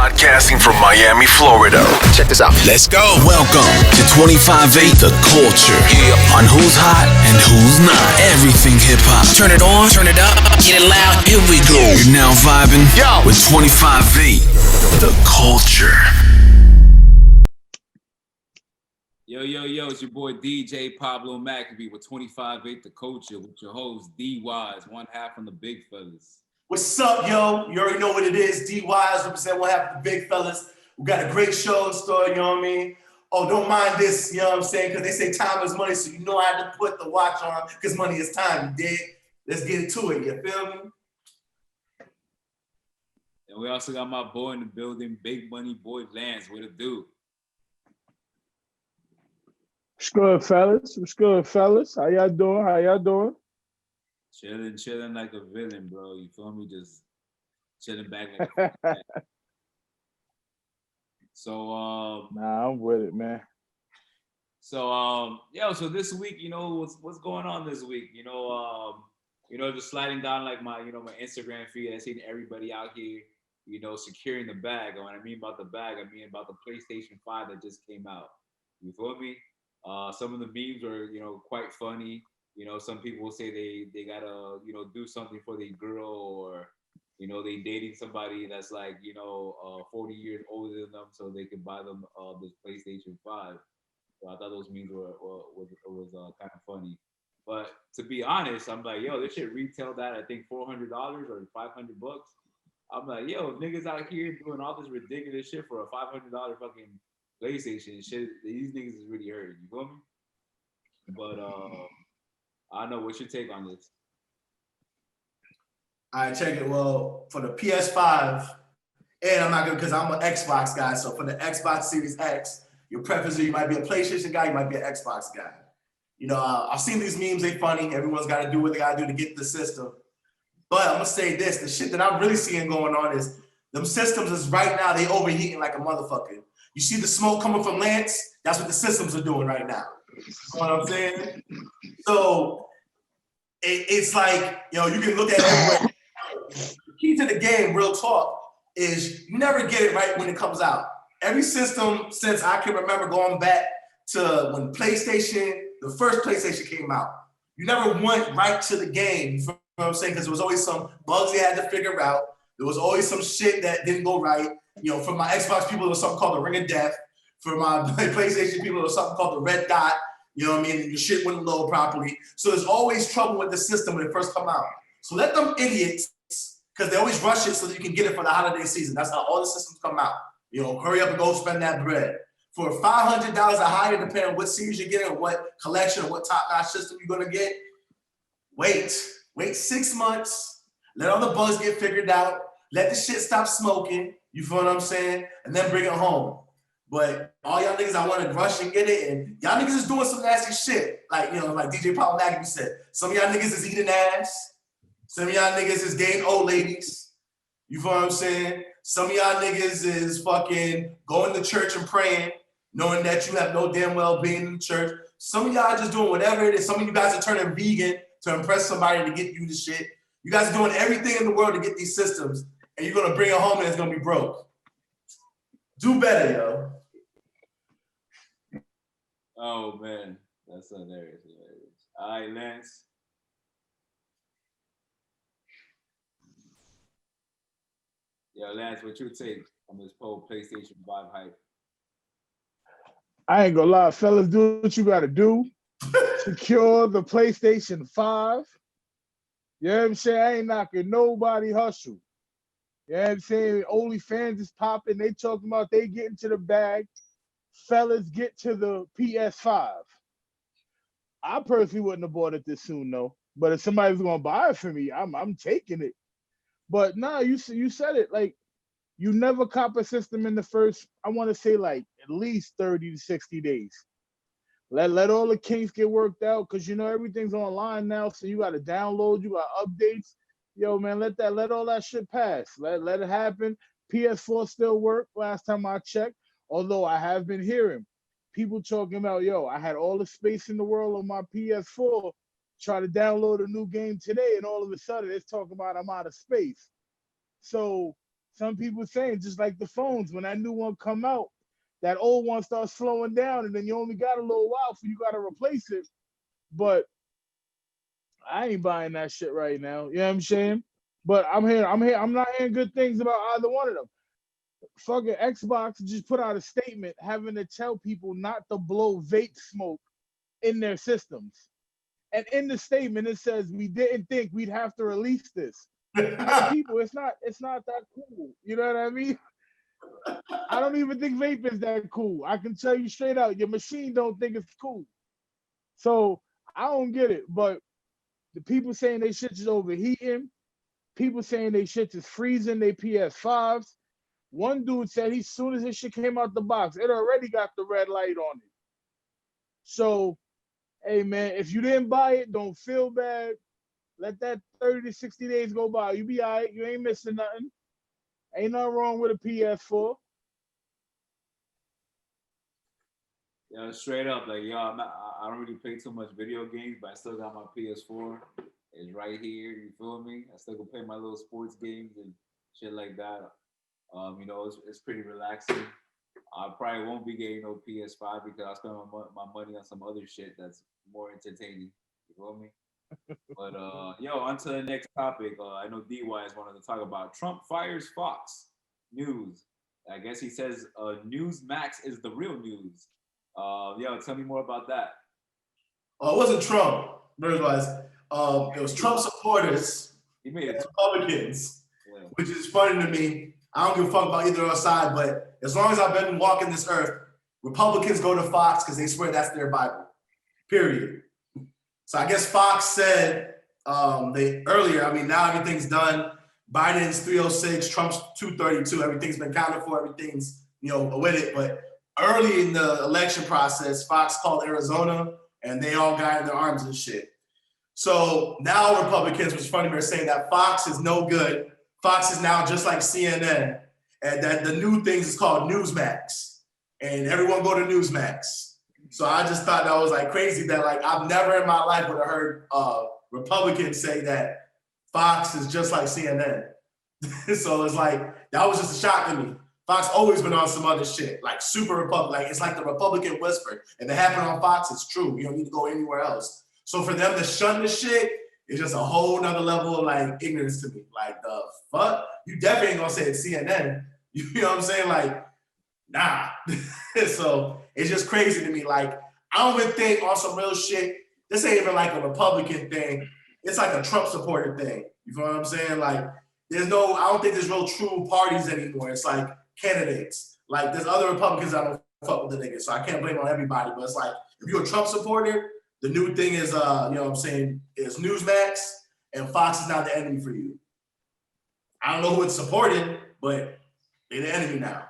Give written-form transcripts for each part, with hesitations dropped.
Podcasting from Miami, Florida. Check this out. Let's go. Welcome to 25-8 The Culture. On who's hot and who's not. Everything hip-hop. Turn it on, turn it up, get it loud. Here we go. You're now vibing with 25-8 The Culture. Yo, it's your boy DJ Pablo McAfee with 25-8 The Culture with your host D-Wise, one half from the big fellas. What's up, yo? You already know what it is. D-Wise represent one half of the big fellas. We got a great show in store, you know what I mean? Oh, don't mind this, you know what I'm saying? Because they say time is money, so you know I had to put the watch on because money is time, you dig? Let's get into it, you feel me? And we also got my boy in the building, Big Money Boy Lance. What it do? What's good, fellas? What's good, fellas? How y'all doing? Chilling like a villain, bro. You feel me? Just chilling back. So, nah, I'm with it, man. So, so this week, you know, what's going on this week? Just sliding down like my Instagram feed. I seen everybody out here, securing the bag. And when I mean about the bag, I mean about the PlayStation 5 that just came out. You feel me? Some of the memes are, quite funny. Some people will say they gotta, do something for their girl, or, they dating somebody that's like, 40 years older than them, so they can buy them this PlayStation 5. So I thought those memes was kind of funny. But to be honest, I'm like, yo, this shit retailed at I think $400 or $500. I'm like, yo, niggas out here doing all this ridiculous shit for a $500 fucking PlayStation shit. These niggas is really hurting. You feel me? But I don't know. What's your take on this? All right, check it. Well, for the PS5, and I'm not gonna, because I'm an Xbox guy. So for the Xbox Series X, your preference is you might be a PlayStation guy, you might be an Xbox guy. I've seen these memes. They funny. Everyone's got to do what they got to do to get the system. But I'm gonna say this: the shit that I'm really seeing going on is them systems is right now they overheating like a motherfucker. You see the smoke coming from Lance? That's what the systems are doing right now. You know what I'm saying? So it's like, you can look at everywhere. The key to the game, real talk, is you never get it right when it comes out. Every system since I can remember going back to when the first PlayStation came out, you never went right to the game. You know what I'm saying? Because there was always some bugs they had to figure out. There was always some shit that didn't go right. For my Xbox people, there was something called the Ring of Death. For my PlayStation people, there was something called the Red Dot. You know what I mean? And your shit wouldn't load properly. So there's always trouble with the system when it first come out. So let them idiots, because they always rush it so that you can get it for the holiday season. That's how all the systems come out. Hurry up and go spend that bread. For $500 or higher, depending on what series you're getting or what collection or what top-notch system you're gonna get, wait 6 months. Let all the bugs get figured out. Let the shit stop smoking. You feel what I'm saying? And then bring it home. But all y'all niggas, I want to rush and get it, and y'all niggas is doing some nasty shit. Like, like DJ Paul McAfee said, some of y'all niggas is eating ass. Some of y'all niggas is dating old ladies. You feel what I'm saying? Some of y'all niggas is fucking going to church and praying, knowing that you have no damn well being in the church. Some of y'all just doing whatever it is. Some of you guys are turning vegan to impress somebody to get you the shit. You guys are doing everything in the world to get these systems, and you're going to bring it home and it's going to be broke. Do better, yo. Oh, man. That's hilarious. All right, Lance. Yo, Lance, what's your take on this whole PlayStation 5 hype? I ain't gonna lie, fellas, do what you gotta do. Secure the PlayStation 5. You know what I'm saying? I ain't knocking nobody hustle. You know what I'm saying? OnlyFans is popping. They talking about they getting to the bag. Fellas, get to the PS5. I personally wouldn't have bought it this soon, though. But if somebody's gonna buy it for me, I'm taking it. But nah, you said it. Like, you never cop a system in the first, I want to say, like, at least 30 to 60 days. Let all the kinks get worked out, because everything's online now, so you got to download, you got updates. Yo, man, let all that shit pass. Let it happen. PS4 still work last time I checked, although I have been hearing people talking about, yo, I had all the space in the world on my PS4, try to download a new game today, and all of a sudden it's talking about I'm out of space. So some people saying just like the phones, when that new one come out, that old one starts slowing down, and then you only got a little while for you got to replace it. But I ain't buying that shit right now. You know what I'm saying? But I'm not hearing good things about either one of them. Fucking Xbox just put out a statement having to tell people not to blow vape smoke in their systems. And in the statement it says we didn't think we'd have to release this. Like, people, it's not that cool. You know what I mean? I don't even think vape is that cool. I can tell you straight out, your machine don't think it's cool. So I don't get it. But the people saying they shit is overheating, people saying they shit is freezing they PS5s. One dude said as soon as his shit came out the box, it already got the red light on it. So, hey man, if you didn't buy it, don't feel bad. Let that 30 to 60 days go by. You be all right. You ain't missing nothing. Ain't nothing wrong with a PS4. Yeah, straight up, like, yo, I don't really play too much video games, but I still got my PS4. It's right here. You feel me? I still can play my little sports games and shit like that. You know, it's pretty relaxing. I probably won't be getting no PS5 because I spend my money on some other shit that's more entertaining. You feel me? But yo, on to the next topic. I know DY wanted to talk about Trump fires Fox News. I guess he says Newsmax is the real news. Yo, tell me more about that. Oh, it wasn't Trump. It was Trump supporters He made it. Republicans, which is funny to me. I don't give a fuck about either side, but as long as I've been walking this earth, Republicans go to Fox because they swear that's their Bible. Period. So I guess Fox said earlier, I mean, now everything's done. Biden's 306, Trump's 232. Everything's been counted for. Everything's, with it. But early in the election process, Fox called Arizona, and they all got in their arms and shit. So now Republicans, which is funny, are saying that Fox is no good. Fox is now just like CNN, and that the new things is called Newsmax, and everyone go to Newsmax. So I just thought that was like crazy that like I've never in my life would have heard Republicans say that Fox is just like CNN. So it's like, that was just a shock to me. Fox always been on some other shit, like super Republican. Like, it's like the Republican whisper. If it happened on Fox, it's true. You don't need to go anywhere else. So for them to shun the shit is just a whole nother level of like ignorance to me. Like, the fuck? You definitely ain't gonna say it's CNN. You know what I'm saying? Like, nah. So it's just crazy to me. Like, I don't even think on some real shit, this ain't even like a Republican thing. It's like a Trump supporter thing. You know what I'm saying? Like, I don't think there's real true parties anymore. It's like candidates. Like, there's other Republicans that don't fuck with the niggas, so I can't blame on everybody. But it's like, if you're a Trump supporter, the new thing is, you know what I'm saying, is Newsmax, and Fox is not the enemy for you. I don't know who it's supporting, but they're the enemy now.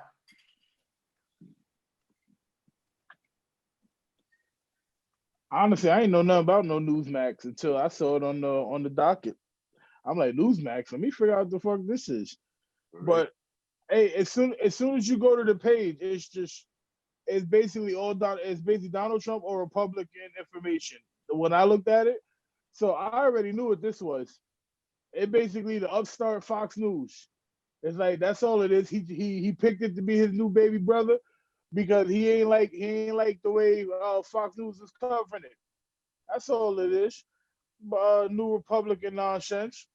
Honestly, I ain't know nothing about no Newsmax until I saw it on the docket. I'm like, Newsmax, let me figure out what the fuck this is. But hey, as soon as you go to the page, it's basically Donald Trump or Republican information. When I looked at it, so I already knew what this was. It basically the upstart Fox News. It's like, that's all it is. He picked it to be his new baby brother because he ain't like the way Fox News is covering it. That's all it is. New Republican nonsense.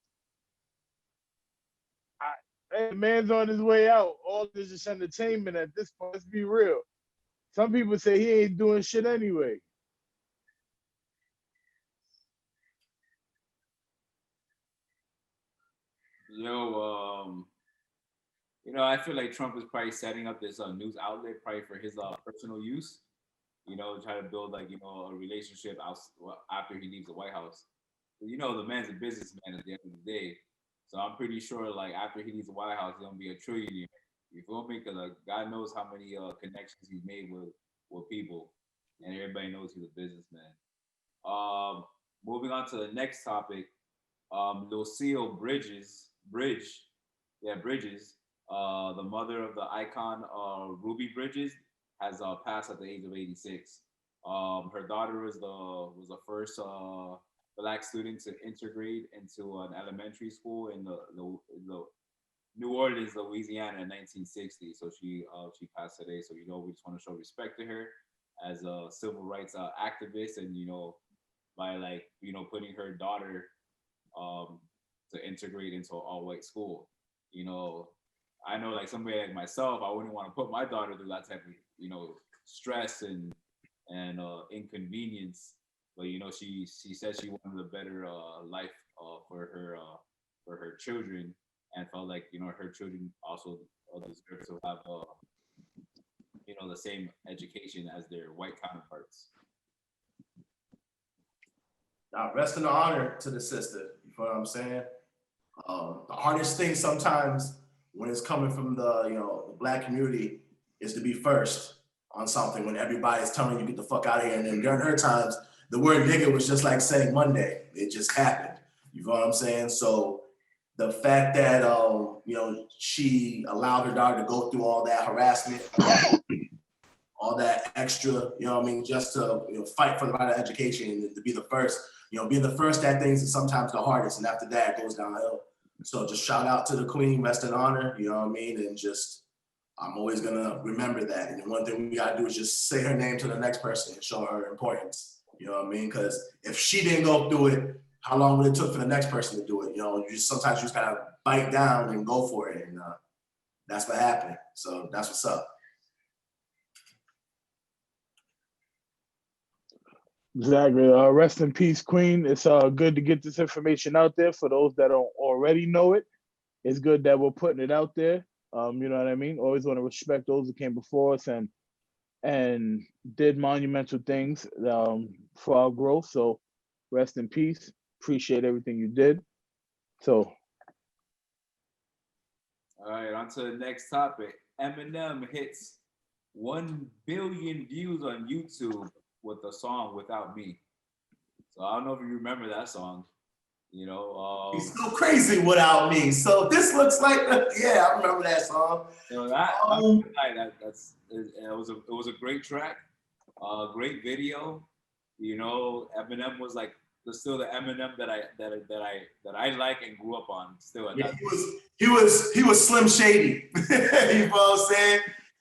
Man's on his way out. All this is entertainment at this point. Let's be real. Some people say he ain't doing shit anyway. Yo, I feel like Trump is probably setting up this news outlet probably for his personal use. Try to build like a relationship after he leaves the White House. The man's a businessman at the end of the day, so I'm pretty sure like after he leaves the White House, he's gonna be a trillionaire. You feel me? Because God knows how many connections he's made with people, and everybody knows he's a businessman. Moving on to the next topic, Lucille Bridges, the mother of the icon Ruby Bridges, has passed at the age of 86. Her daughter was the first Black student to integrate into an elementary school in the New Orleans, Louisiana in 1960. So she passed today. So we just want to show respect to her as a civil rights activist, and by putting her daughter to integrate into an all-white school. I know like somebody like myself, I wouldn't want to put my daughter through that type of stress and inconvenience. But she said she wanted a better life for her children, and felt like her children also deserve to have the same education as their white counterparts. Now, rest in the honor to the sister. You know what I'm saying? The hardest thing sometimes when it's coming from the Black community is to be first on something when everybody's telling you get the fuck out of here. And then during her times, the word nigga was just like saying Monday. It just happened. You know what I'm saying? So the fact that she allowed her daughter to go through all that harassment, all that extra, just to fight for the right of education and to be the first. Being the first at things is sometimes the hardest, and after that, it goes downhill. So just shout out to the queen, rest in honor, and just, I'm always gonna remember that. And the one thing we gotta do is just say her name to the next person and show her importance, because if she didn't go through it, how long would it took for the next person to do it? Sometimes you just gotta bite down and go for it, and that's what happened. So that's what's up. Exactly. Rest in peace, Queen. It's good to get this information out there for those that don't already know it. It's good that we're putting it out there. You know what I mean? Always want to respect those that came before us and did monumental things for our growth. So rest in peace. Appreciate everything you did. So. All right, on to the next topic. Eminem hits 1 billion views on YouTube with the song Without Me. So I don't know if you remember that song. He's so crazy without me. So this looks like, yeah, I remember that song. It was a great track, great video. Eminem was like still the Eminem that I like and grew up on. Still, he was Slim Shady. You know what I'm saying?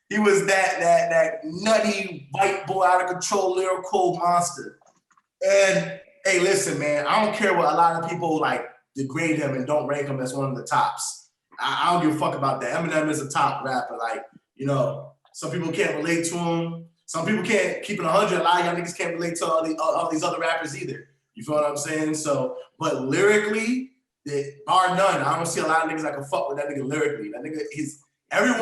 He was that nutty white boy out of control lyrical monster. And hey, listen, man, I don't care what a lot of people like degrade him and don't rank him as one of the tops. I don't give a fuck about that. Eminem is a top rapper. Like, some people can't relate to him. Some people can't keep it 100. A lot of y'all niggas can't relate to all these other rappers either. You feel what I'm saying? So, but lyrically, bar none, I don't see a lot of niggas that can fuck with that nigga lyrically. That nigga, every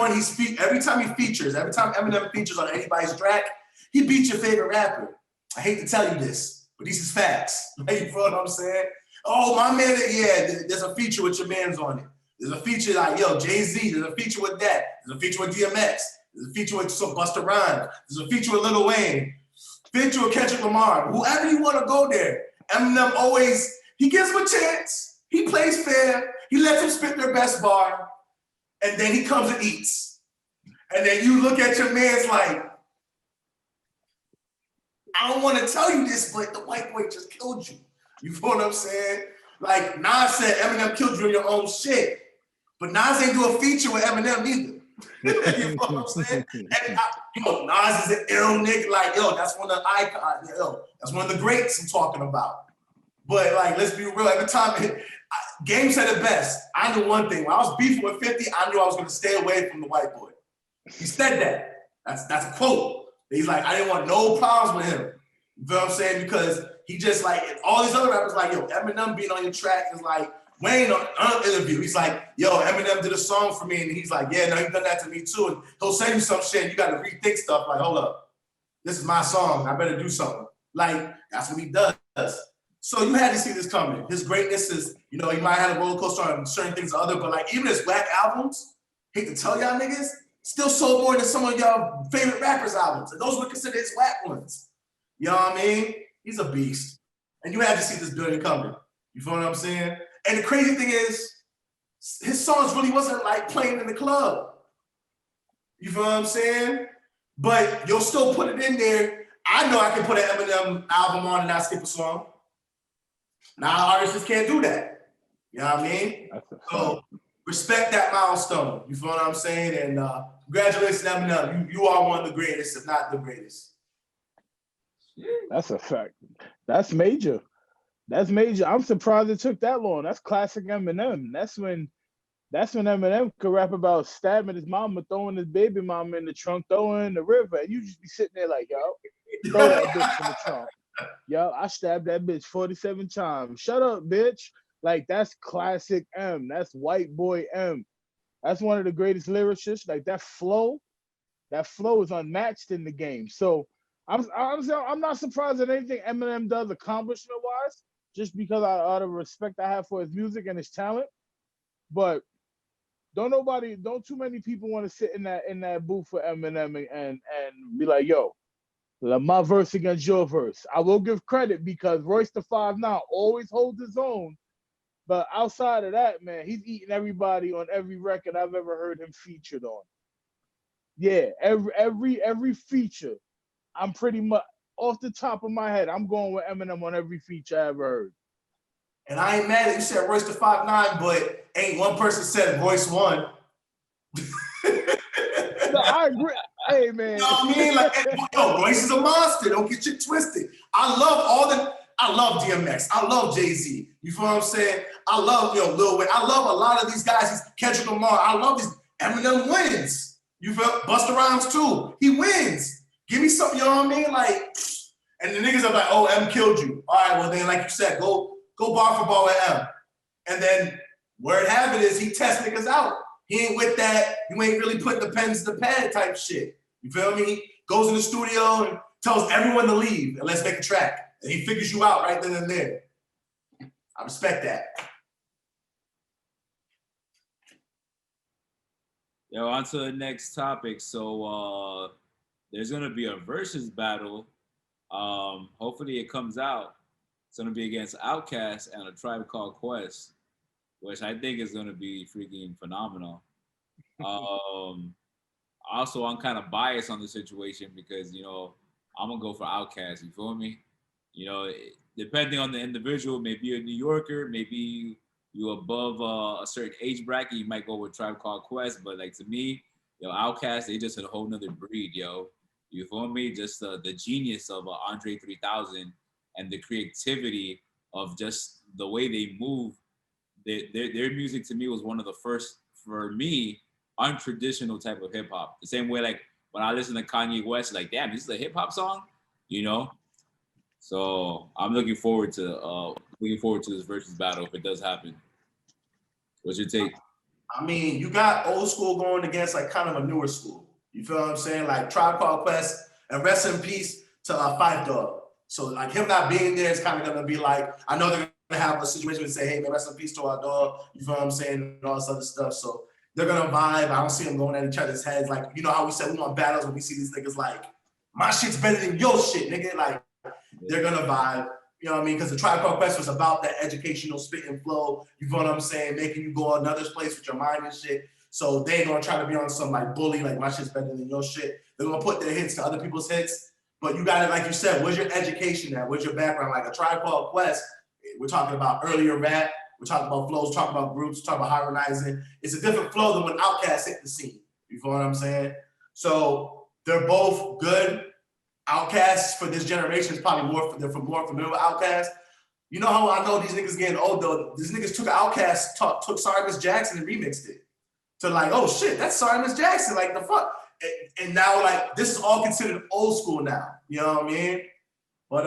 time Eminem features on anybody's track, he beats your favorite rapper. I hate to tell you this, but these is facts. You feel what I'm saying? Oh, my man, yeah, there's a feature with your man's on it. There's a feature like, Jay-Z, there's a feature with that. There's a feature with DMX. There's a feature with Busta Rhymes. There's a feature with Lil Wayne. Feature with Kendrick Lamar. Whoever you want to go there, Eminem always, he gives him a chance. He plays fair. He lets them spit their best bar. And then he comes and eats. And then you look at your man's like, I don't want to tell you this, but the white boy just killed you. You feel what I'm saying? Like Nas said, Eminem killed you in your own shit. But Nas ain't do a feature with Eminem either. You know what I'm saying? And Nas is an ill nigga. Like, that's one of the icons. That's one of the greats I'm talking about. But like, let's be real. Every time, Game said it best. I knew one thing. When I was beefing with 50, I knew I was going to stay away from the white boy. He said that. That's a quote. He's like, I didn't want no problems with him. You know what I'm saying? Because he just like, all these other rappers like, Eminem being on your track is like, Wayne on an interview, he's like, Eminem did a song for me. And he's like, yeah, no, he done that to me too. And he'll send you some shit and you got to rethink stuff. Like, hold up, this is my song. I better do something. Like, that's what he does. So you had to see this coming. His greatness is, he might have a roller coaster on certain things or other, but like even his whack albums, hate to tell y'all niggas, still sold more than some of y'all favorite rappers' albums. And those were considered his whack ones. You know what I mean? He's a beast. And you had to see this building coming. You feel what I'm saying? And the crazy thing is, his songs really wasn't like playing in the club. You feel what I'm saying? But you'll still put it in there. I know I can put an Eminem album on and not skip a song. Now artists just can't do that. You know what I mean? So respect that milestone. You feel what I'm saying? And congratulations, Eminem. You are one of the greatest, if not the greatest. That's a fact. That's major. That's major. I'm surprised it took that long. That's classic Eminem. That's when Eminem could rap about stabbing his mama, throwing his baby mama in the trunk, throwing her in the river, and you just be sitting there like, yo, throw that bitch in the trunk. Yo, I stabbed that bitch 47 times. Shut up, bitch. Like, that's classic M. That's white boy M. That's one of the greatest lyricists. Like, that flow is unmatched in the game. So I'm not surprised at anything Eminem does accomplishment-wise, just because of the respect I have for his music and his talent. But don't too many people want to sit in that booth for Eminem and be like, yo, my verse against your verse. I will give credit because Royce the 5'9" always holds his own. But outside of that, man, he's eating everybody on every record I've ever heard him featured on. Yeah, every feature, I'm pretty much off the top of my head, I'm going with Eminem on every feature I ever heard. And I ain't mad that you said Royce the 5'9", but ain't one person said Royce won. No, I agree. Hey, man. You know what I mean? Like, yo, Royce is a monster. Don't get shit twisted. I love DMX. I love Jay-Z. You feel what I'm saying? I love, Lil Wayne. I love a lot of these guys. Kendrick Lamar. I love these. Eminem wins. You feel? Busta Rhymes too. He wins. Give me something, you know what I mean? Like, and the niggas are like, oh, M killed you. All right, well then, like you said, go bar for bar with M. And then word have it is he tests niggas out. He ain't with that. You ain't really putting the pens to the pad type shit. You feel me? He goes in the studio and tells everyone to leave and let's make a track. And he figures you out right then and there. I respect that. Yo, on to the next topic. So there's gonna be a versus battle. Hopefully it comes out. It's gonna be against OutKast and a Tribe Called Quest, which I think is gonna be freaking phenomenal. Also, I'm kind of biased on the situation because I'm gonna go for OutKast. You feel me? Depending on the individual, maybe you're a New Yorker, maybe you above a certain age bracket, you might go with Tribe Called Quest. But like to me, OutKast, they just a whole nother breed, yo. You feel me? Just the genius of Andre 3000 and the creativity of just the way they move. Their music to me was one of the first, for me, untraditional type of hip hop. The same way, like when I listen to Kanye West, like, damn, this is a hip hop song, So I'm looking forward to this versus battle if it does happen. What's your take? I mean, you got old school going against like kind of a newer school. You feel what I'm saying? Like Tribe Called Quest, and rest in peace to Fight Dog. So like him not being there is kind of gonna be like, I know they're gonna have a situation and say, hey man, rest in peace to our dog. You feel what I'm saying? And all this other stuff. So they're gonna vibe. I don't see them going at each other's heads. Like, you know how we said we want battles when we see these niggas like, my shit's better than your shit, nigga. Like, they're gonna vibe. You know what I mean? Because the Tribe Called Quest was about that educational spit and flow. You know what I'm saying? Making you go another place with your mind and shit. So they ain't gonna try to be on some like bully, like my shit's better than your shit. They're gonna put their hits to other people's hits. But you got it, like you said, where's your education at? Where's your background? Like a Tribe Called Quest, we're talking about earlier rap, we're talking about flows, talking about groups, talking about harmonizing. It's a different flow than when OutKast hit the scene. You feel what I'm saying? So they're both good. OutKast for this generation is probably more familiar with OutKast. You know how I know these niggas getting old though? These niggas took OutKast, took Sorry Miss Jackson and remixed it. To like, oh shit, that's Sorry Miss Jackson. Like the fuck. And now like this is all considered old school now. You know what I mean? But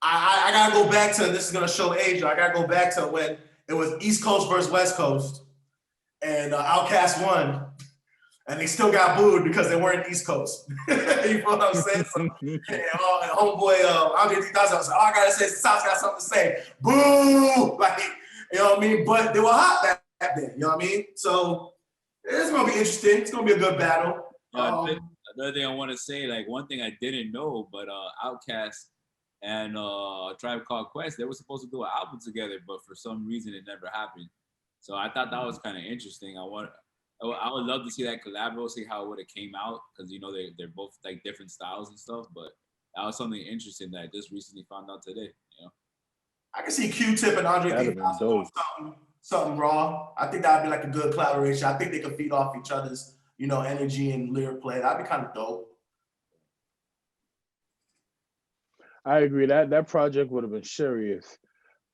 I gotta go back to, this is gonna show age. I gotta go back to when it was East Coast versus West Coast, and OutKast won. And they still got booed because they weren't East Coast. You know what I'm saying? So, and homeboy, Andre 3000 was like, all I gotta say is the South's got something to say. Boo! Like, you know what I mean? But they were hot back then, you know what I mean? So it's gonna be interesting. It's gonna be a good battle. Another thing I want to say, like one thing I didn't know, but OutKast and Tribe Called Quest, they were supposed to do an album together, but for some reason it never happened. So I thought that was kind of interesting. I would love to see that collab, see how it would have came out, because they're both like different styles and stuff. But that was something interesting that I just recently found out today. I can see Q-Tip and Andre 3000 doing something raw. I think that'd be like a good collaboration. I think they could feed off each other's, energy and lyric play. That'd be kind of dope. I agree that project would have been serious.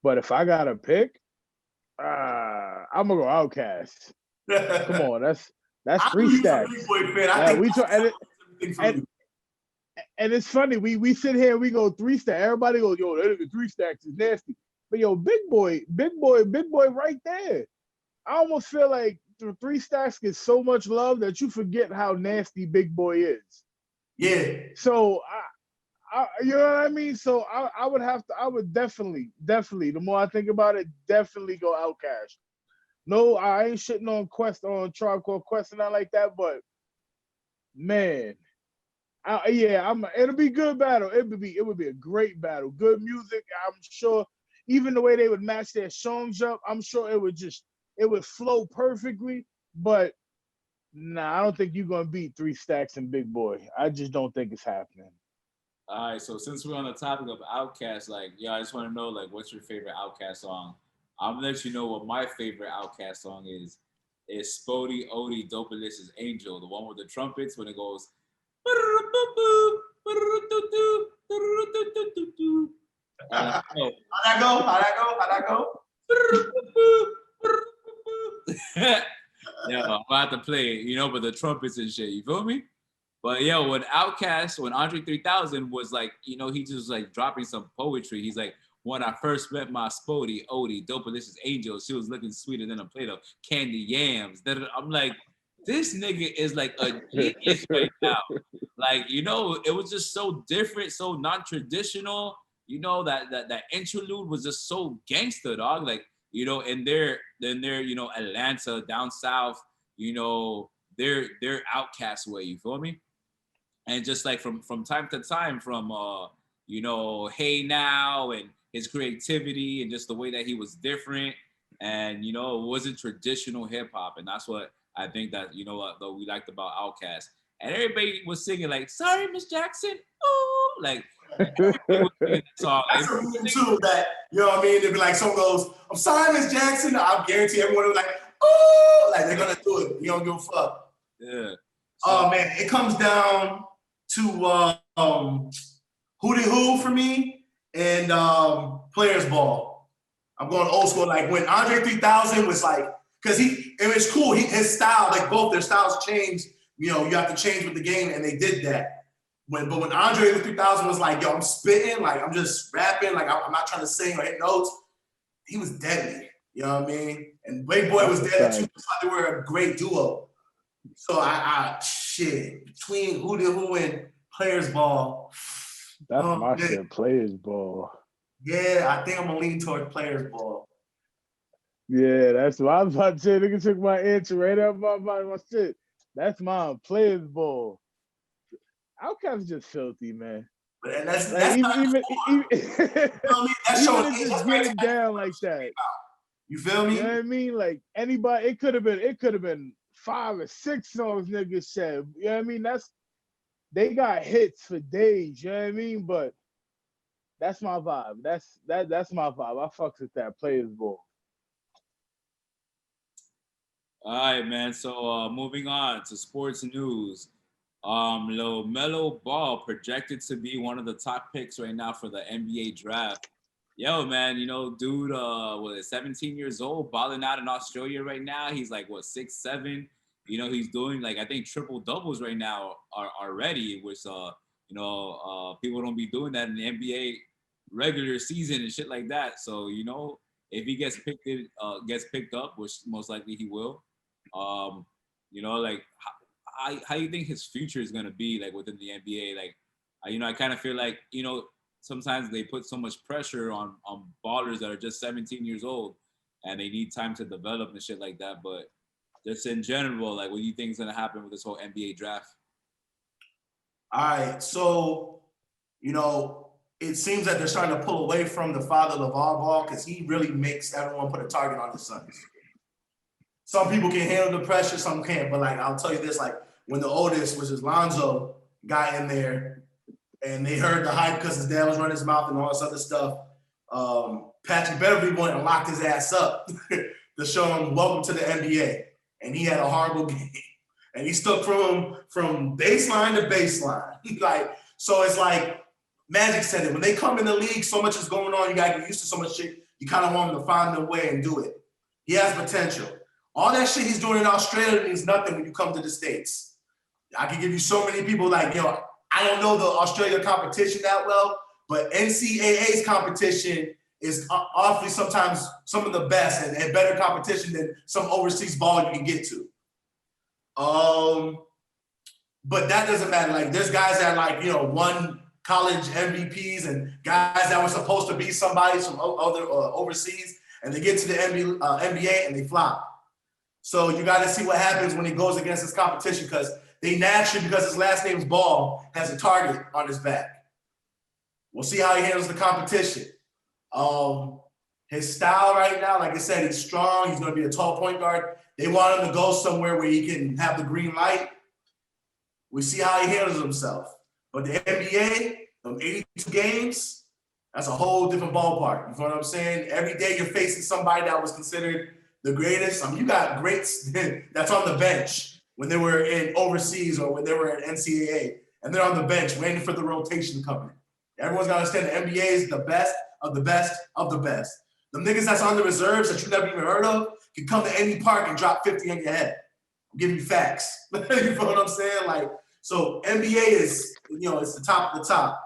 But if I got to pick, I'm gonna go OutKast. Come on, that's 3 stacks. And it's funny, we sit here and we go 3 stacks. Everybody goes, yo, that 3 stacks is nasty. But yo, big boy right there. I almost feel like the 3 stacks get so much love that you forget how nasty Big Boy is. Yeah. So you know what I mean? So I would definitely, the more I think about it, definitely go OutKast. No, I ain't shitting on Tribe Called Quest and not like that, but man, it'll be good battle. It would be a great battle. Good music. I'm sure even the way they would match their songs up, I'm sure it would flow perfectly. But nah, I don't think you're gonna beat 3 stacks and Big Boy. I just don't think it's happening. All right, so since we're on the topic of OutKast, like, I just want to know, like, what's your favorite OutKast song? I'm gonna let you know what my favorite OutKast song is. It's Spodie Odie Dopalicious Angel, the one with the trumpets when it goes. How'd that go? Yeah, I'm about to play it, but the trumpets and shit, you feel me? But yo, when Andre 3000 was like, he just was like dropping some poetry. He's like, when I first met my Spodie Odie Dopalicious Angel, she was looking sweeter than a plate of candy yams. I'm like, this nigga is like a genius right now. Like, it was just so different, so non-traditional. That interlude was just so gangster, dog. Like, and they're Atlanta, down south, they're OutKast way, you feel me? And just like from time to time, from Hey Now and his creativity and just the way that he was different, and it wasn't traditional hip hop, and that's what I think that that we liked about OutKast. And everybody was singing like "Sorry, Miss Jackson," ooh, like everybody was singing that song. That's a reason too that what I mean. They'd be like, someone goes, "I'm sorry, Miss Jackson." I guarantee everyone would be like, "Oh," like they're gonna do it. You don't give a fuck. Yeah. Oh man, it comes down to Hootie Who for me and Players Ball. I'm going old school. Like when Andre 3000 was like, because it was cool. His style, like both their styles changed. You have to change with the game, and they did that. But when Andre 3000 was like, yo, I'm spitting, like I'm just rapping, like I'm not trying to sing or hit notes, he was deadly. You know what I mean? And Big Boy was deadly too. So they were a great duo. So between Hootie Who and Players Ball. That's my shit, Players Ball. Yeah, I think I'm gonna lean towards Players Ball. Yeah, that's what I was about to say. Nigga took my answer right up my shit. That's mine, Players Ball. OutKast is just filthy, man. But that's even that's showing just getting down like that. You feel me? You know what I mean? Like anybody, it could have been 5 or 6 songs niggas said. You know what I mean? They got hits for days, you know what I mean? But that's my vibe. That's my vibe. I fucks with that Players Ball. All right, man. So moving on to sports news. LaMelo Ball projected to be one of the top picks right now for the NBA draft. Yo, man, dude, 17 years old, balling out in Australia right now. He's like, 6'7". He's doing like, I think triple doubles right now already, which people don't be doing that in the NBA regular season and shit like that. So if he gets picked up, which most likely he will, like how you think his future is gonna be like within the NBA? Like, I kind of feel like sometimes they put so much pressure on ballers that are just 17 years old and they need time to develop and shit like that. But just in general, like, what do you think is gonna happen with this whole NBA draft? All right, so it seems that they're starting to pull away from the father LaVar Ball because he really makes everyone put a target on his sons. Some people can handle the pressure, some can't. But like, I'll tell you this: like when the oldest, which is Lonzo, got in there, and they heard the hype because his dad was running his mouth and all this other stuff. Patrick Beverly went and locked his ass up to show him welcome to the NBA. And he had a horrible game. And he stuck from baseline to baseline. So it's like Magic said it. When they come in the league, so much is going on. You got to get used to so much shit. You kind of want him to find their way and do it. He has potential. All that shit he's doing in Australia means nothing when you come to the States. I can give you so many people like, I don't know the Australia competition that well, but NCAA's competition is awfully sometimes some of the best and better competition than some overseas ball you can get to. But that doesn't matter. Like there's guys that won college MVPs and guys that were supposed to be somebody from other overseas, and they get to the NBA and they flop. So you got to see what happens when he goes against his competition, because they naturally, because his last name's Ball, has a target on his back. We'll see how he handles the competition. His style right now, like I said, he's strong. He's going to be a tall point guard. They want him to go somewhere where he can have the green light. We see how he handles himself. But the NBA, them 82 games, that's a whole different ballpark. You know what I'm saying? Every day you're facing somebody that was considered the greatest. I mean, you got greats that's on the bench when they were in overseas or when they were in NCAA, and they're on the bench waiting for the rotation to come in. Everyone's got to understand the NBA is the best of the best of the best. The niggas that's on the reserves that you never even heard of can come to any park and drop 50 on your head. I'm giving you facts. You know what I'm saying? So NBA is, it's the top of the top.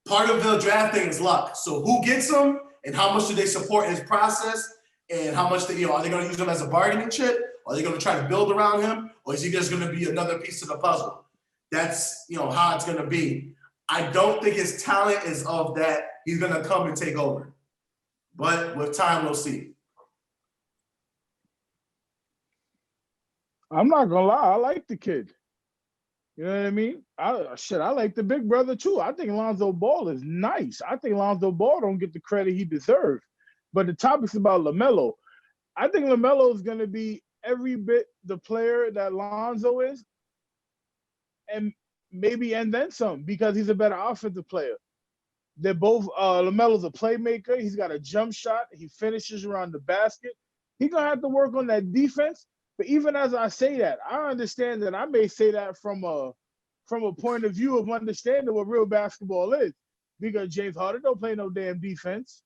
Part of the draft thing is luck. So who gets him and how much do they support his process and how much are they going to use him as a bargaining chip? Are they going to try to build around him? Or is he just going to be another piece of the puzzle? That's, how it's going to be. I don't think his talent is of that he's going to come and take over. But with time, we'll see. I'm not gonna lie, I like the kid. You know what I mean? I like the big brother too. I think Lonzo Ball is nice. I think Lonzo Ball don't get the credit he deserves. But the topic's about LaMelo. I think LaMelo is gonna be every bit the player that Lonzo is, and then some, because he's a better offensive player. They're both LaMelo's a playmaker. He's got a jump shot. He finishes around the basket. He's gonna have to work on that defense. But even as I say that, I understand that I may say that from a point of view of understanding what real basketball is. Because James Harden don't play no damn defense.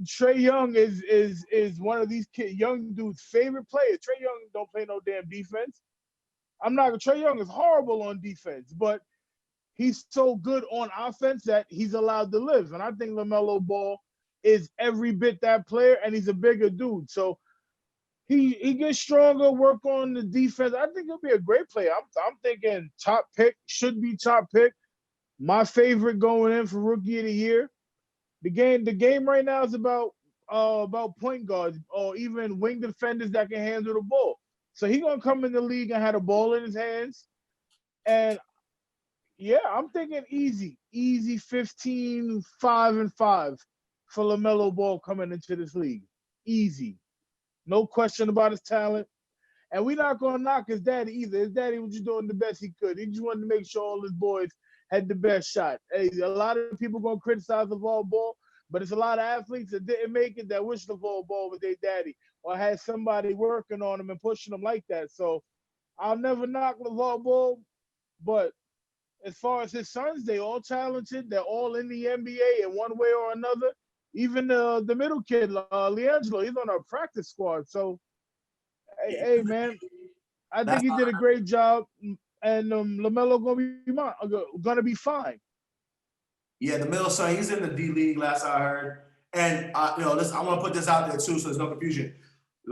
Trae Young is one of these young dudes' favorite players. Trae Young don't play no damn defense. Trae Young is horrible on defense, but he's so good on offense that he's allowed to live. And I think LaMelo Ball is every bit that player, and he's a bigger dude. So he gets stronger, work on the defense. I think he'll be a great player. I'm thinking top pick, should be top pick. My favorite going in for rookie of the year. The game right now is about point guards or even wing defenders that can handle the ball. So he's gonna come in the league and have the ball in his hands. And yeah, I'm thinking easy 15, 5-5 for LaMelo Ball coming into this league. Easy. No question about his talent. And we're not going to knock his daddy either. His daddy was just doing the best he could. He just wanted to make sure all his boys had the best shot. Hey, a lot of people going to criticize LaVar Ball, but it's a lot of athletes that didn't make it that wish LaVar Ball was their daddy or had somebody working on them and pushing them like that. So I'll never knock LaVar Ball, but as far as his sons, they all talented. They're all in the NBA in one way or another. Even the middle kid, LiAngelo, he's on our practice squad. So, hey, man, I think he did a great job, and LaMelo gonna be fine. Yeah, the middle son, he's in the D League. Last I heard, and I want to put this out there too, so there's no confusion.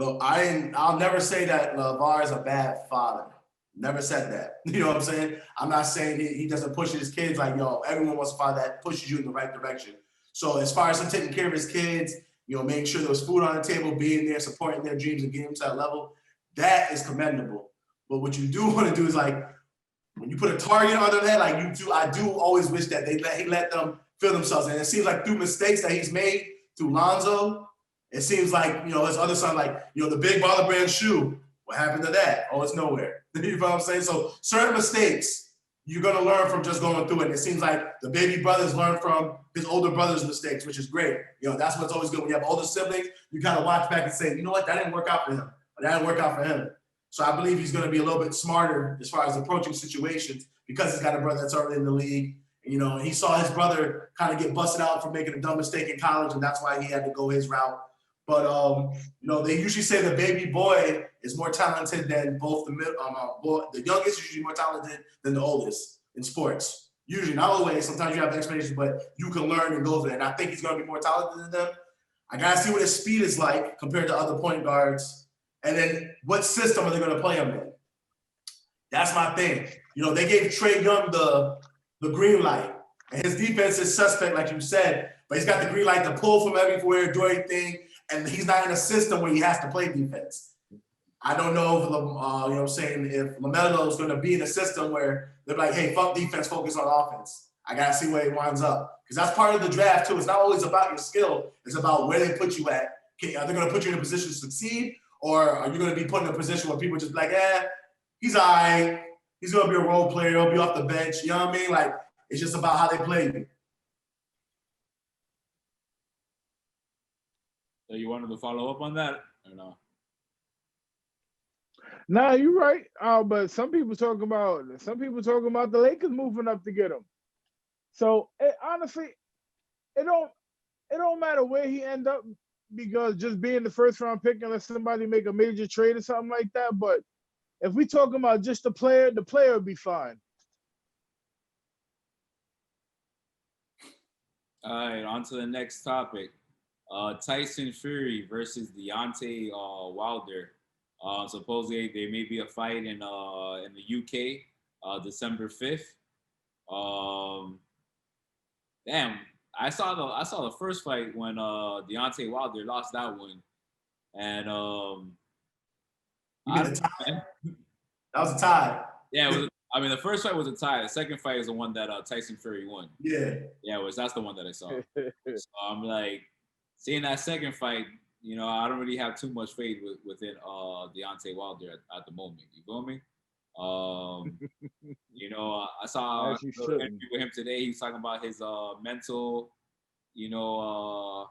I'll never say that LaVar is a bad father. Never said that. You know what I'm saying? I'm not saying he doesn't push his kids like, everyone wants a father that pushes you in the right direction. So as far as him taking care of his kids, making sure there was food on the table, being there, supporting their dreams and getting them to that level, that is commendable. But what you do want to do is when you put a target on their head, I do always wish that he let them feel themselves. And it seems like through mistakes that he's made through Lonzo, it seems like, his other son, the big baller brand shoe, what happened to that? Oh, it's nowhere. You know what I'm saying? So certain mistakes you're going to learn from just going through it. And it seems like the baby brothers learn from his older brother's mistakes, which is great. You know, that's what's always good. When you have older siblings, you kind of watch back and say, you know what, that didn't work out for him. Or that didn't work out for him. So I believe he's going to be a little bit smarter as far as approaching situations because he's got a brother that's already in the league. And, you know, he saw his brother kind of get busted out for making a dumb mistake in college, and that's why he had to go his route. But, you know, they usually say the baby boy is more talented than both the youngest is usually more talented than the oldest in sports. Usually, not always. Sometimes you have explanations, but you can learn and go there. And I think he's going to be more talented than them. I got to see what his speed is like compared to other point guards. And then what system are they going to play him in? That's my thing. You know, they gave Trae Young the green light. And his defense is suspect, like you said. But he's got the green light to pull from everywhere, do everything. And he's not in a system where he has to play defense. I don't know if, you know what I'm saying, if LaMelo is going to be in a system where they're like, hey, fuck defense, focus on offense. I got to see where he winds up. Because that's part of the draft, too. It's not always about your skill. It's about where they put you at. Are they going to put you in a position to succeed? Or are you going to be put in a position where people just be like, he's all right. He's going to be a role player. He'll be off the bench. You know what I mean? Like, it's just about how they play you. So you wanted to follow up on that or no? Nah, you're right. But some people talking about the Lakers moving up to get him. So honestly, it don't matter where he end up because just being the first round pick unless somebody make a major trade or something like that. But if we talking about just the player will be fine. All right, on to the next topic. Tyson Fury versus Deontay Wilder. Supposedly there may be a fight in the UK, December 5th. Damn, I saw the first fight when Deontay Wilder lost that one, and that was a tie. Yeah, it was. I mean, the first fight was a tie. The second fight is the one that Tyson Fury won. Yeah. Yeah, that's the one that I saw. So I'm like, seeing that second fight, you know, I don't really have too much faith within Deontay Wilder at the moment. You feel me? You know, I saw an interview with him today. He's talking about his mental, you know,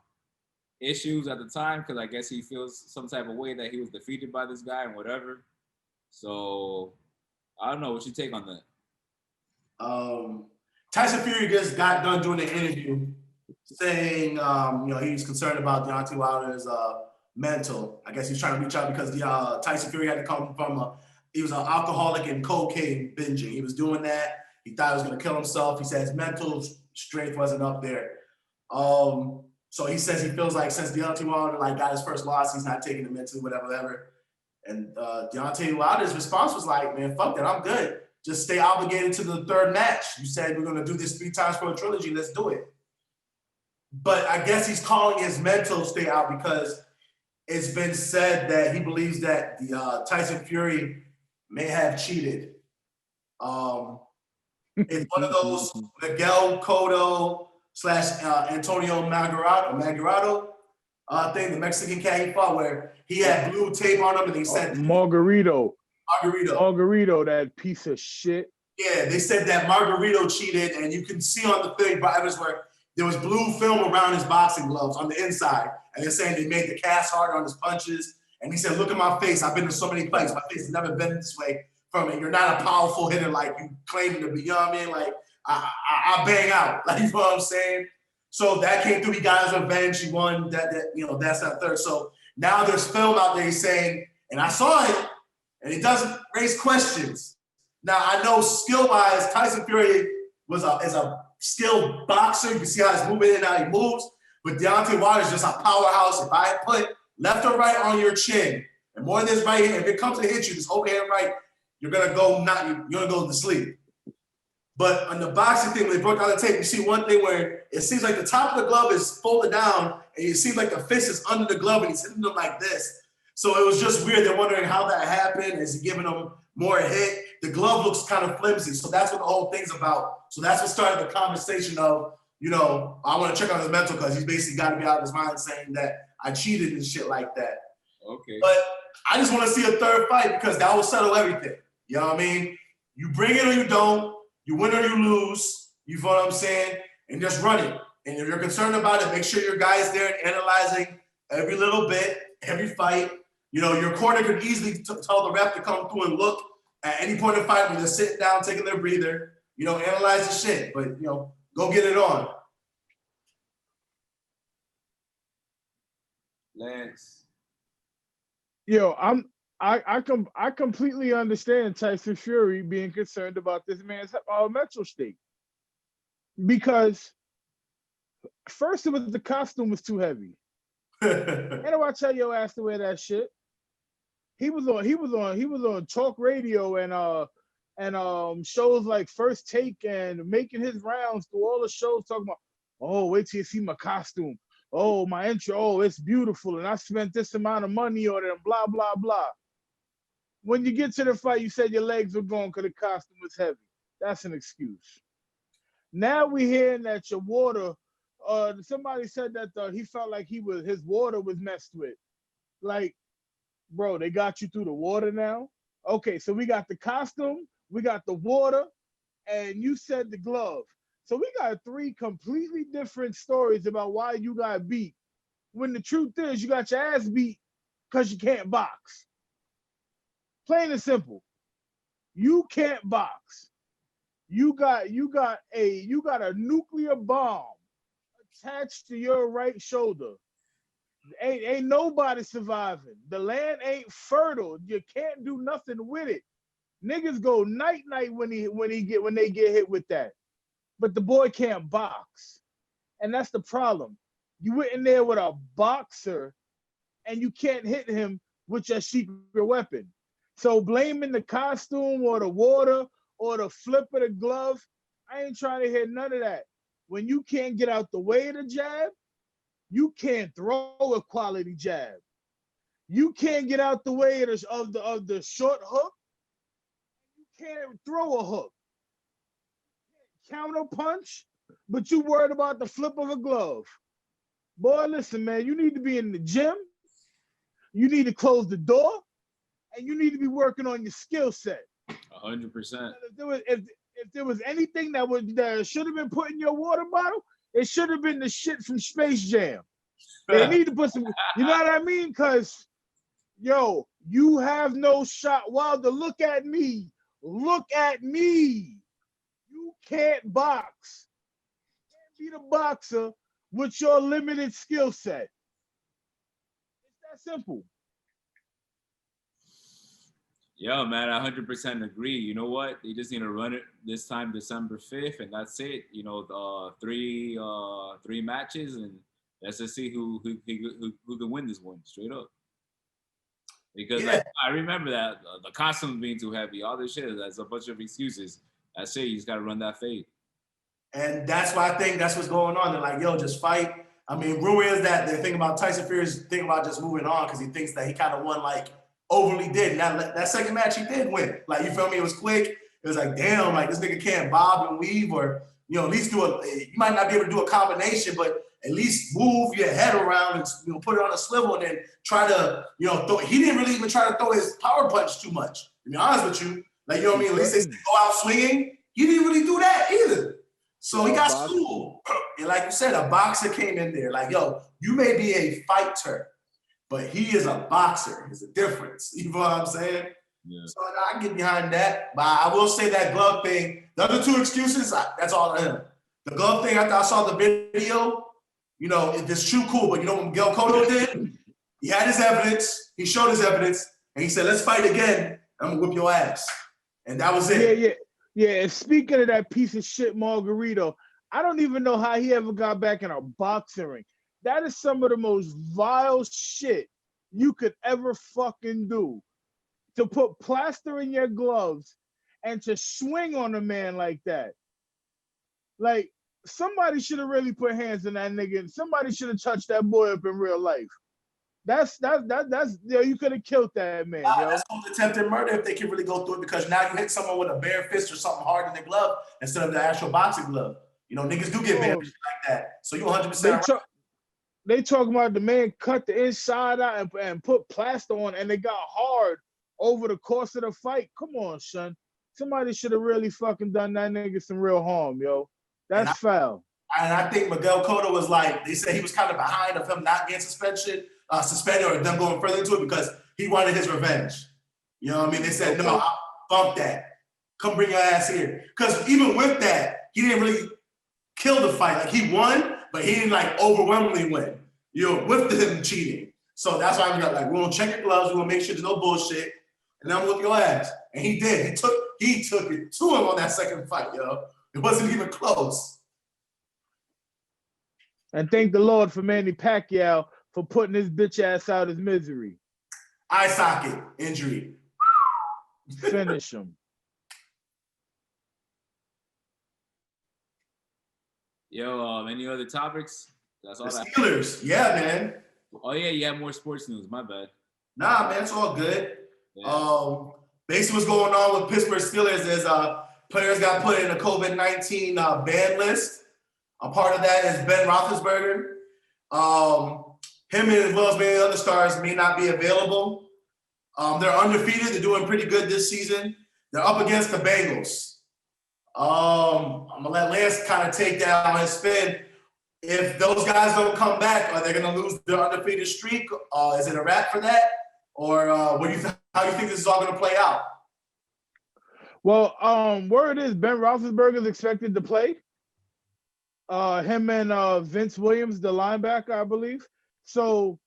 issues at the time because I guess he feels some type of way that he was defeated by this guy and whatever. So I don't know. What's your take on that? Tyson Fury just got done doing an interview saying, you know, he's concerned about Deontay Wilder's mental. I guess he's trying to reach out because Tyson Fury had to come from he was an alcoholic and cocaine binging. He was doing that. He thought he was going to kill himself. He says mental strength wasn't up there. So he says he feels like since Deontay Wilder got his first loss, he's not taking it mentally, whatever. And Deontay Wilder's response was like, man, fuck that, I'm good. Just stay obligated to the third match. You said we're going to do this 3 times for a trilogy. Let's do it. But I guess he's calling his mental state out because it's been said that he believes that the Tyson Fury may have cheated. It's one of those Miguel Cotto / Antonio Margarito thing, the Mexican cat he fought where he had blue tape on him and he said Margarito, that piece of shit. Yeah, they said that Margarito cheated, and you can see on the thing by evidence where there was blue film around his boxing gloves on the inside, and they're saying they made the cast harder on his punches. And he said, "Look at my face. I've been to so many fights. My face has never been this way from it. You're not a powerful hitter like you claim to be. You know what I mean? Like I bang out. Like you know what I'm saying." So that came through. He got his revenge. He won. That's that third. So now there's film out there saying, and I saw it, and it doesn't raise questions. Now I know skill-wise, Tyson Fury is a skilled boxer. You can see how he's moving and how he moves. But Deontay Wilder is just a powerhouse. If I put left or right on your chin, and more than this right hand, if it comes to hit you, this whole hand right, you're gonna go to sleep. But on the boxing thing, when they broke down the tape, you see one thing where it seems like the top of the glove is folded down, and it seems like the fist is under the glove, and he's hitting them like this. So it was just weird. They're wondering how that happened. Is he giving them more hit? The glove looks kind of flimsy. So that's what the whole thing's about. So that's what started the conversation of, I want to check on his mental because he's basically got to be out of his mind saying that I cheated and shit like that. Okay. But I just want to see a third fight because that will settle everything. You know what I mean? You bring it or you don't. You win or you lose. You feel what I'm saying? And just run it. And if you're concerned about it, make sure your guy is there and analyzing every little bit, every fight. You know, your corner could easily tell the ref to come through and look at any point in the fight when they're sitting down, taking their breather. You know, analyze the shit. But, you know, go get it on. Lance. Yo, I completely understand Tyson Fury being concerned about this man's mental state. Because first it was the costume was too heavy. And I tell your ass to wear that shit. He was on talk radio and shows like First Take and making his rounds through all the shows talking about, oh, wait till you see my costume. Oh, my intro, oh, it's beautiful. And I spent this amount of money on it and blah, blah, blah. When you get to the fight, you said your legs were going because the costume was heavy. That's an excuse. Now we're hearing that your water, somebody said that he felt like his water was messed with. Like, bro, they got you through the water now? Okay, so we got the costume, we got the water, and you said the glove. So we got 3 completely different stories about why you got beat. When the truth is, you got your ass beat because you can't box. Plain and simple. You can't box. You got a nuclear bomb attached to your right shoulder. Ain't nobody surviving. The land ain't fertile. You can't do nothing with it. Niggas go night-night when they get hit with that. But the boy can't box. And that's the problem. You went in there with a boxer and you can't hit him with your secret weapon. So blaming the costume or the water or the flip of the glove, I ain't trying to hear none of that. When you can't get out the way of the jab, you can't throw a quality jab. You can't get out the way of the short hook. You can't throw a hook. Counter punch, but you worried about the flip of a glove. Boy, listen, man, you need to be in the gym. You need to close the door, and you need to be working on your skill set. 100%. If there was anything that should have been put in your water bottle, it should have been the shit from Space Jam. They need to put some, you know what I mean? Because, yo, you have no shot. Wilder, look at me. Look at me. You can't box. You can't be the boxer with your limited skill set. It's that simple. Yo, man, I 100% agree. You know what? They just need to run it this time, December 5th, and that's it. You know, three matches, and let's just see who can win this one, straight up. Because like, I remember that the costume being too heavy, all this shit. That's a bunch of excuses. That's it. You just got to run that fade. And that's why I think that's what's going on. They're like, yo, just fight. I mean, rumor is that they're thinking about Tyson Fury's thinking about just moving on because he thinks that he kind of won like overly did. And that second match he did win. Like, you feel me? It was quick. It was like, damn, like this nigga can't bob and weave or, you know, at least you might not be able to do a combination, but at least move your head around and, you know, put it on a swivel and then try to, you know, he didn't really even try to throw his power punch too much, to be honest with you. Like, you know what I mean? At least they said go out swinging. He didn't really do that either. So he got schooled. And like you said, a boxer came in there. Like, yo, you may be a fighter, but he is a boxer. There's a difference. You know what I'm saying? Yeah. So I get behind that. But I will say that glove thing, the other 2 excuses, that's all on him. The glove thing, after I saw the video, you know, if it's true, cool. But you know what Miguel Cotto did? He had his evidence. He showed his evidence. And he said, let's fight again. I'm going to whip your ass. And that was it. Yeah, and speaking of that piece of shit Margarito, I don't even know how he ever got back in a boxing ring. That is some of the most vile shit you could ever fucking do. To put plaster in your gloves and to swing on a man like that. Like, somebody should have really put hands on that nigga and somebody should have touched that boy up in real life. That's yo, you could have killed that man. Yo. That's called attempted murder if they can really go through it because now you hit someone with a bare fist or something hard in the glove instead of the actual boxing glove. You know, niggas do get bare fists like that. So you 100% They talking about the man cut the inside out and put plaster on and they got hard over the course of the fight. Come on, son. somebody should have really fucking done that nigga some real harm, yo. That's foul. And I think Miguel Cotto was like, they said he was kind of behind of him not getting suspended or them going further into it because he wanted his revenge. You know what I mean? They said, no, bump that. Come bring your ass here. Because even with that, he didn't really kill the fight. Like, he won, but he didn't, like, overwhelmingly win, you know, with him cheating. So that's why I'm like, we're going to check your gloves. We're going to make sure there's no bullshit. And then I'm going to whoop your ass. And he did. He took it to him on that second fight, yo. It wasn't even close. And thank the Lord for Manny Pacquiao for putting his bitch ass out his misery. Eye socket injury. Finish him. Yo, any other topics? That's all. The Steelers, yeah, man. Oh yeah, you have more sports news. My bad. Nah, man, it's all good. Yeah. Basically, what's going on with Pittsburgh Steelers is players got put in a COVID-19 ban list. A part of that is Ben Roethlisberger. Him as well as many other stars may not be available. They're undefeated. They're doing pretty good this season. They're up against the Bengals. I'm gonna let Lance kind of take that on his spin. If those guys don't come back, are they gonna lose their undefeated streak? Is it a wrap for that? Or how do you think this is all gonna play out? Well, word is Ben Roethlisberger is expected to play. Him and Vince Williams, the linebacker, I believe. So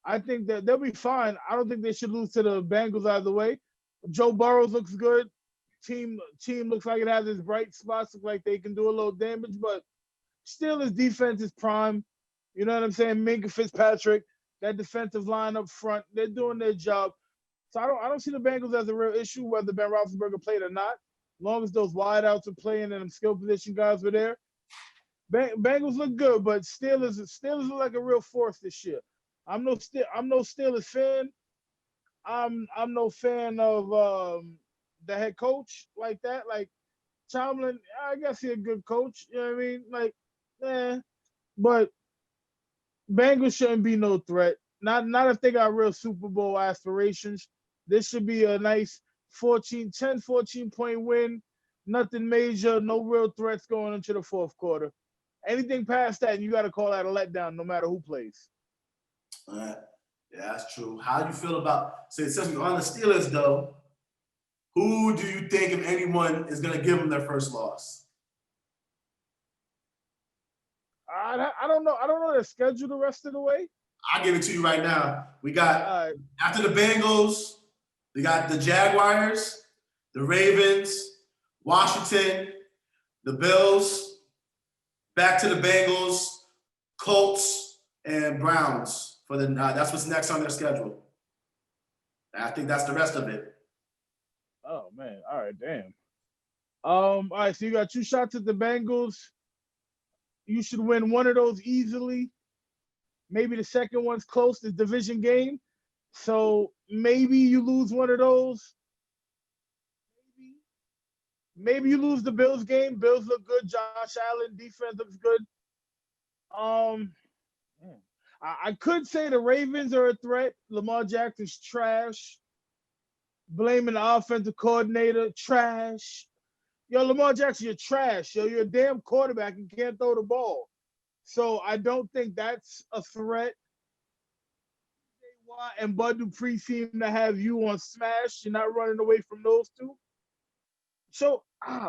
I think that they'll be fine. I don't think they should lose to the Bengals either way. Joe Burrows looks good. Team looks like it has its bright spots. Look like they can do a little damage, but still his defense is prime. You know what I'm saying? Minka Fitzpatrick, that defensive line up front, they're doing their job. So I don't see the Bengals as a real issue, whether Ben Roethlisberger played or not. As long as those wideouts are playing and them skill position guys were there. Bengals look good, but Steelers look like a real force this year. I'm no Steelers fan. I'm no fan of the head coach like that. Like Tomlin, I guess he's a good coach. You know what I mean? Like, but Bengals shouldn't be no threat. Not if they got real Super Bowl aspirations. This should be a nice 14 point win. Nothing major, no real threats going into the fourth quarter. Anything past that, you got to call that a letdown, no matter who plays. Yeah, that's true. How do you feel about, since we're on the Steelers, though, who do you think, if anyone, is going to give them their first loss? I don't know. I don't know their schedule the rest of the way. I'll give it to you right now. We got, after the Bengals, we got the Jaguars, the Ravens, Washington, the Bills, back to the Bengals, Colts, and Browns. For the that's what's next on their schedule. I think that's the rest of it. Oh man! All right, damn. All right, so you got 2 shots at the Bengals. You should win one of those easily. Maybe the second one's close. The division game, so maybe you lose one of those. Maybe you lose the Bills game. Bills look good. Josh Allen defense looks good. I could say the Ravens are a threat. Lamar Jackson's trash. Blaming the offensive coordinator, trash. Yo, Lamar Jackson, you're trash. Yo, you're a damn quarterback and can't throw the ball. So I don't think that's a threat. And Bud Dupree seem to have you on smash. You're not running away from those two. So,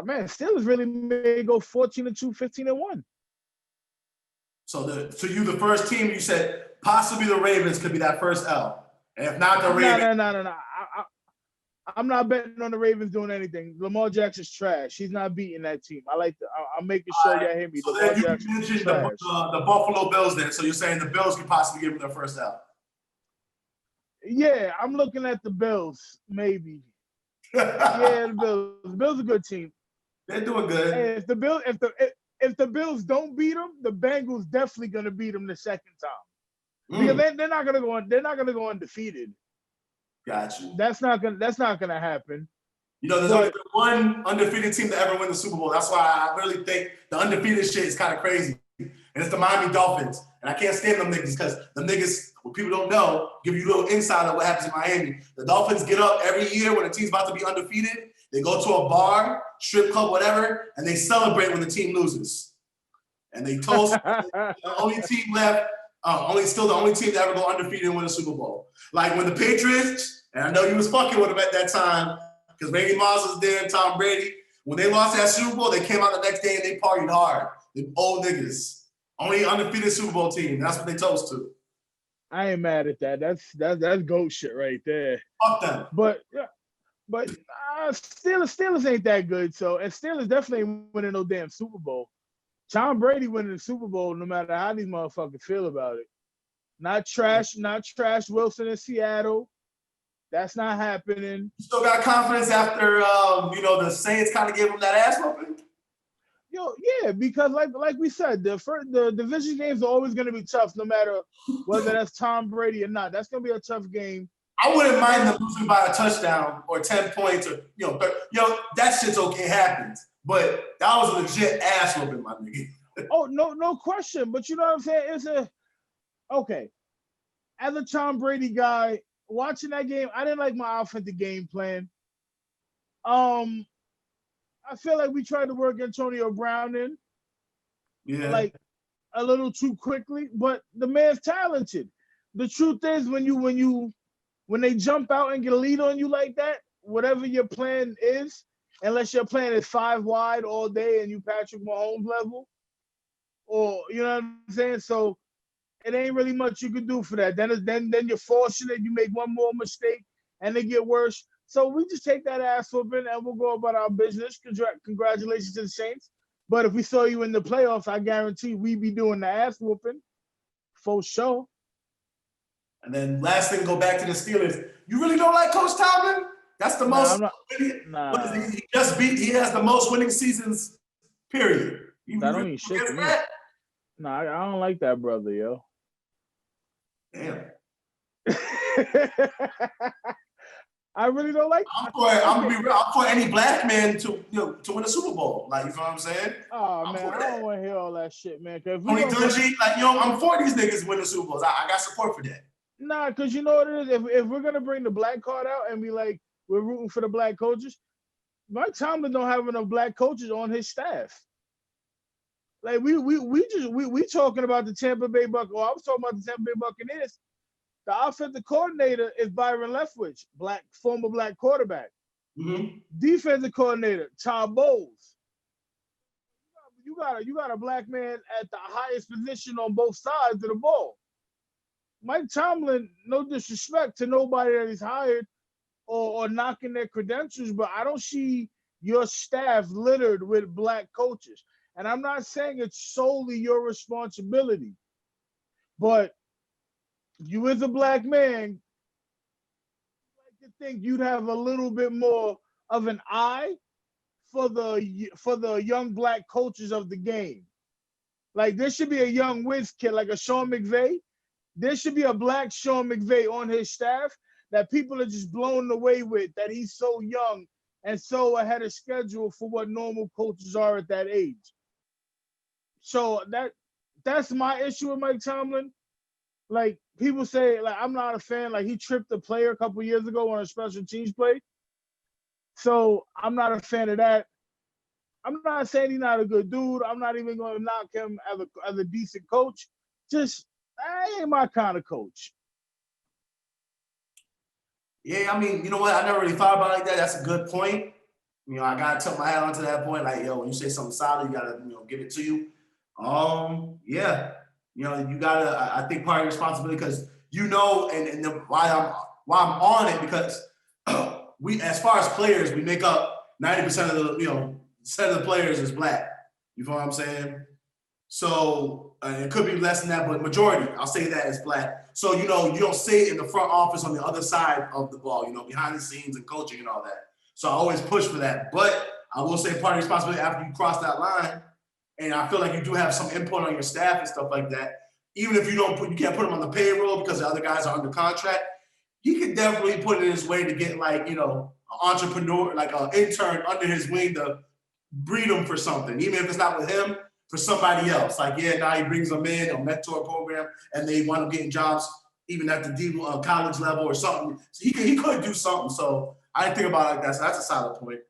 man, Steelers really may go 14-2, 15-1. So you, the first team, you said possibly the Ravens could be that first L. And if not the Ravens. No. I'm not betting on the Ravens doing anything. Lamar Jackson's trash. He's not beating that team. I'm making sure y'all hear me. So then you mentioned the Buffalo Bills then. So you're saying the Bills could possibly give them their first L. Yeah, I'm looking at the Bills, maybe. Yeah, the Bills. The Bills are a good team. They're doing good. And if the Bills don't beat them, the Bengals definitely gonna beat them the second time. Because they're not gonna go undefeated. Got you. That's not gonna happen. You know, there's only been one undefeated team to ever win the Super Bowl. That's why I really think the undefeated shit is kind of crazy. and it's the Miami Dolphins. And I can't stand them niggas because them niggas, what people don't know, give you a little insight of what happens in Miami. The Dolphins get up every year when the team's about to be undefeated. They go to a bar, strip club, whatever, and they celebrate when the team loses. And they toast the only team left, still the only team to ever go undefeated and win a Super Bowl. Like when the Patriots, and I know you was fucking with them at that time, because Randy Moss was there and Tom Brady. When they lost that Super Bowl, they came out the next day and they partied hard. The old niggas. Only undefeated Super Bowl team. That's what they toast to. I ain't mad at that. That's GOAT shit right there. Fuck them. But Steelers ain't that good. So, and Steelers definitely ain't winning no damn Super Bowl. Tom Brady winning the Super Bowl, no matter how these motherfuckers feel about it. Not trash Wilson in Seattle. That's not happening. You still got confidence after the Saints kind of gave them that ass whooping? Yeah, because like we said, the division games are always going to be tough, no matter whether that's Tom Brady or not. That's going to be a tough game. I wouldn't mind them losing by a touchdown or 10 points or that shit's okay, happens. But that was a legit ass whooping, my nigga. Oh, no question. But you know what I'm saying? Okay. As a Tom Brady guy, watching that game, I didn't like my offensive game plan. I feel like we tried to work Antonio Brown in, like a little too quickly. But the man's talented. The truth is, when they jump out and get a lead on you like that, whatever your plan is, unless your plan is 5 wide all day and you Patrick Mahomes level, or you know what I'm saying. So it ain't really much you can do for that. Then you're fortunate you make one more mistake and they get worse. So we just take that ass whooping and we'll go about our business. Congratulations to the Saints. But if we saw you in the playoffs, I guarantee we'd be doing the ass whooping for sure. And then last thing, go back to the Steelers. You really don't like Coach Tomlin? That's the most. He has the most winning seasons, period. That don't mean shit to me. Nah, I don't like that brother, yo. Damn. I really don't like. I'm gonna be real. I'm for any black man to win a Super Bowl. Like, you know what I'm saying? Oh man, I don't want to hear all that shit, man. Tony Dungy, I'm for these niggas winning Super Bowls. I got support for that. Nah, because you know what it is. If we're gonna bring the black card out and be like we're rooting for the black coaches, Mike Tomlin don't have enough black coaches on his staff. Like we talking about the Tampa Bay Buccaneers. I was talking about the Tampa Bay Buccaneers. The offensive coordinator is Byron Leftwich, former black quarterback. Mm-hmm. Defensive coordinator, Todd Bowles. You got a black man at the highest position on both sides of the ball. Mike Tomlin, no disrespect to nobody that he's hired or knocking their credentials, but I don't see your staff littered with black coaches. And I'm not saying it's solely your responsibility, but you as a black man, I like to think you'd have a little bit more of an eye for the young black coaches of the game. Like there should be a young whiz kid, like a Sean McVay. There should be a black Sean McVay on his staff that people are just blown away with, that he's so young and so ahead of schedule for what normal coaches are at that age. So that's my issue with Mike Tomlin. Like people say, like I'm not a fan. Like he tripped a player a couple years ago on a special teams play. So I'm not a fan of that. I'm not saying he's not a good dude. I'm not even going to knock him as a decent coach. Just that ain't my kind of coach. Yeah, I mean, you know what? I never really thought about it like that. That's a good point. I gotta tip my hat onto that point. Like, when you say something solid, you gotta, give it to you. Yeah. You gotta. I think part of the responsibility because and why I'm on it because we, as far as players, we make up 90% of the set of the players is black. You know what I'm saying? So it could be less than that, but majority, I'll say that is black. So you don't say it in the front office on the other side of the ball. Behind the scenes and coaching and all that. So I always push for that. But I will say part of the responsibility after you cross that line. And I feel like you do have some input on your staff and stuff like that. Even if you can't put him on the payroll because the other guys are under contract. He could definitely put it in his way to get an entrepreneur, like an intern under his wing to breed him for something. Even if it's not with him, for somebody else. Like, yeah, now he brings them in, a mentor program, and they want them getting jobs even at the college level or something. So he could do something. So I didn't think about it like that. So that's a solid point.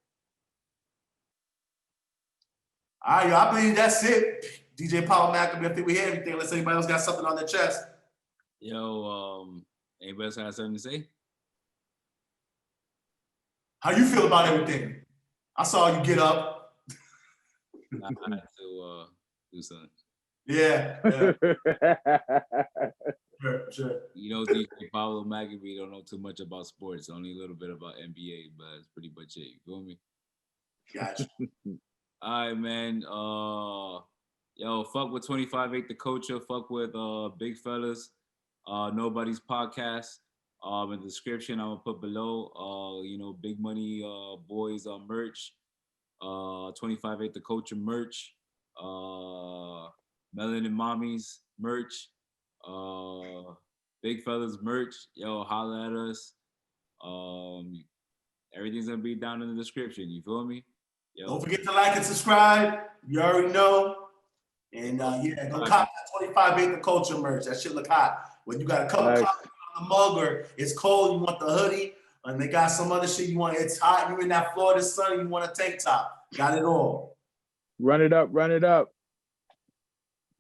All right, yo, I believe that's it. DJ Power Maccabee, I think we hear everything. Unless anybody else got something on their chest. Yo, anybody else got something to say? How you feel about everything? I saw you get up. I had to do something. Yeah. Sure. You know, DJ Pablo Maccabee don't know too much about sports, only a little bit about NBA, but that's pretty much it. You feel me? Gotcha. All right, man. Yo, fuck with 25-8 the culture. Fuck with big fellas. Nobody's podcast. In the description, I'm gonna put below. Big Money Boys merch. 25-8 the culture merch. Melanin Mommies merch. Big fellas merch. Yo, holla at us. Everything's gonna be down in the description. You feel me? Yo. Don't forget to like and subscribe. You already know. And go cop that 25-8 the culture merch. That shit look hot. When you got a couple copies on the mug or it's cold, you want the hoodie, and they got some other shit you want. It's hot. You in that Florida sun, you want a tank top. Got it all. Run it up.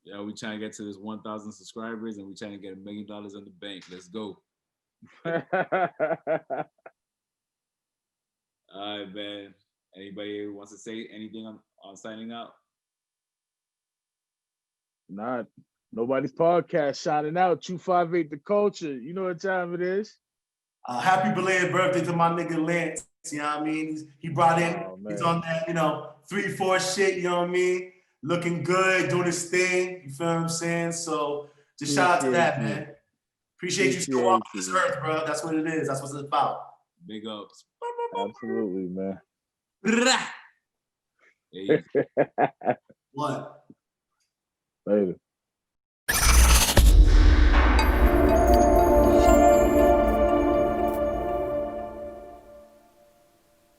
Yeah, we trying to get to this 1,000 subscribers, and we trying to get $1 million in the bank. Let's go. All right, man. Anybody who wants to say anything on signing out? Not nobody's podcast shining out. 258 the culture. You know what time it is. Happy belated birthday to my nigga Lance. You know what I mean? He brought in, he's on that, 3-4 shit, you know what I mean? Looking good, doing his thing. You feel what I'm saying? So just shout out to that, man. Appreciate you still walking this earth, bro. That's what it is. That's what it's about. Big ups. Absolutely, man. Hey. What? Later.